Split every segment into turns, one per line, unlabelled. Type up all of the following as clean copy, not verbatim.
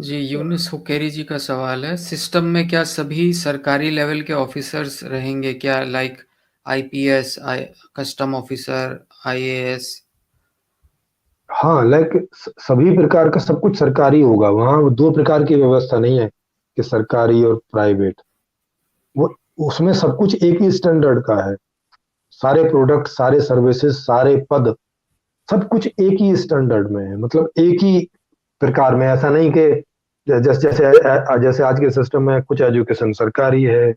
जी, यूनुस हुक्केरी जी का सवाल है, सिस्टम में क्या सभी सरकारी लेवल के ऑफिसर्स रहेंगे क्या? Like IPS, custom officer, IAS?
हाँ, लाइक सभी प्रकार का सब कुछ सरकारी होगा। वहाँ दो प्रकार की व्यवस्था नहीं है कि सरकारी और प्राइवेट। वो उसमें सब कुछ एक ही स्टैंडर्ड का है। सारे प्रोडक्ट, सारे सर्विसेज, सारे पद, सब कुछ एक ही स्टैंडर्ड में है। मतलब एक ही प्रकार में। ऐसा नहीं कि जैसे जैसे जैसे आज के सिस्टम में कुछ एजुकेशन सरकारी है,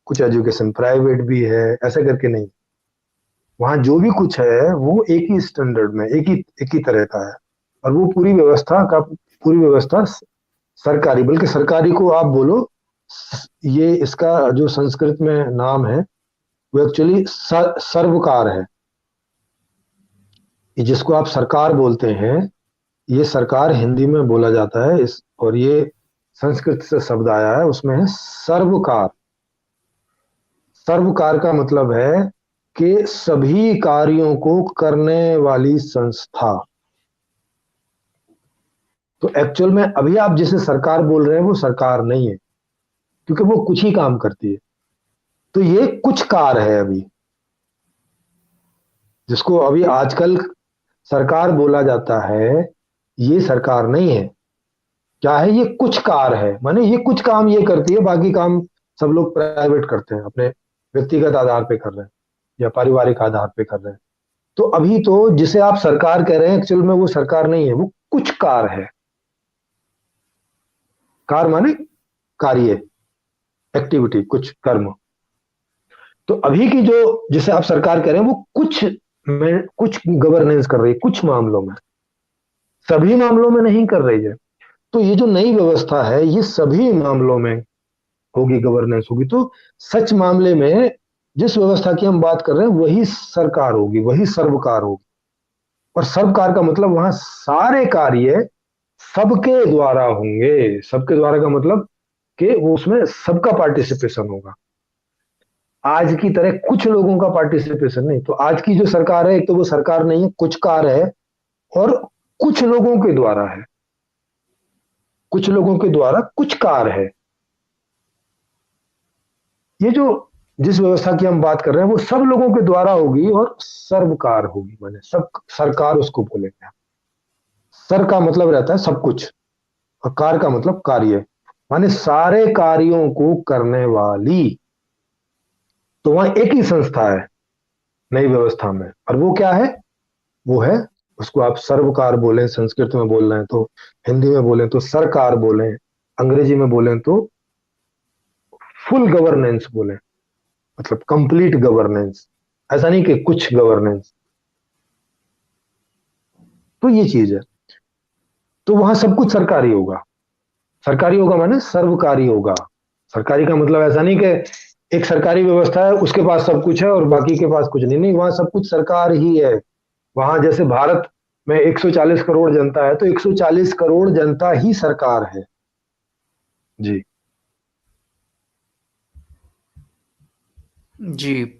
कुछ एजुकेशन प्राइवेट भी है, ऐसा करके नहीं। वहाँ जो भी कुछ है वो एक ही स्टैंडर्ड में, एक ही तरह का है। और वो पूरी व्यवस्था सरकारी, बल्कि सरकारी को आप बोलो, ये इसका जो संस्कृत में नाम है वो एक्चुअली सर्वकार है। ये जिसको आप सरकार बोलते हैं, ये सरकार हिंदी में बोला जाता है। इस और ये संस्कृत से शब्द आया है, उसमें है सर्वकार। सर्वकार का मतलब है कि सभी कार्यों को करने वाली संस्था। तो एक्चुअल में अभी आप जिसे सरकार बोल रहे हैं वो सरकार नहीं है, क्योंकि वो कुछ ही काम करती है। तो ये कुछ कार है अभी, जिसको अभी आजकल सरकार बोला जाता है, ये सरकार नहीं है। क्या है? ये कुछ कार है, माने ये कुछ काम ये करती है, बाकी काम सब लोग प्राइवेट करते हैं, अपने व्यक्तिगत आधार पे कर रहे हैं या पारिवारिक आधार पे कर रहे हैं। तो अभी तो जिसे आप सरकार कह रहे हैं, एक्चुअल में वो सरकार नहीं है, वो कुछ कार है। कार माने कार्य, एक्टिविटी, कुछ कर्म। तो अभी की जो जिसे आप सरकार कह रहे हैं वो कुछ गवर्नेंस कर रही है, कुछ मामलों में, सभी मामलों में नहीं कर रही है। तो ये जो नई व्यवस्था है ये सभी मामलों में होगी, गवर्नेंस होगी। तो सच मामले में जिस व्यवस्था की हम बात कर रहे हैं वही सरकार होगी, वही सर्वकार होगी। और सर्वकार का मतलब वहां सारे कार्य सबके द्वारा होंगे। सबके द्वारा का मतलब कि वो उसमें सबका पार्टिसिपेशन होगा। आज की तरह कुछ लोगों का पार्टिसिपेशन नहीं। तो आज की जो सरकार है, एक तो वो सरकार नहीं है, कुछ कार है, और कुछ लोगों के द्वारा है। कुछ लोगों के द्वारा कुछ कार है। ये जो जिस व्यवस्था की हम बात कर रहे हैं वो सब लोगों के द्वारा होगी और सर्वकार होगी, माने सब सरकार उसको बोलेंगे। सर का मतलब रहता है सब कुछ, और कार का मतलब कार्य, माने सारे कार्यों को करने वाली। तो वहां एक ही संस्था है नई व्यवस्था में, और वो क्या है? वो है, उसको आप सर्वकार बोलें संस्कृत में बोल रहे हैं तो, हिंदी में बोलें तो सरकार बोलें, अंग्रेजी में बोलें तो फुल गवर्नेंस बोलें, मतलब कंप्लीट गवर्नेंस। ऐसा नहीं कि कुछ गवर्नेंस। तो ये चीज है। तो वहां सब कुछ सरकारी होगा। सरकारी होगा माने सर्वकारी होगा। सरकारी का मतलब ऐसा नहीं कि एक सरकारी व्यवस्था है उसके पास सब कुछ है और बाकी के पास कुछ नहीं। नहीं, वहां सब कुछ सरकार ही है। वहां जैसे भारत में 140 करोड़ जनता है तो 140 करोड़ जनता ही सरकार है। जी।
जी।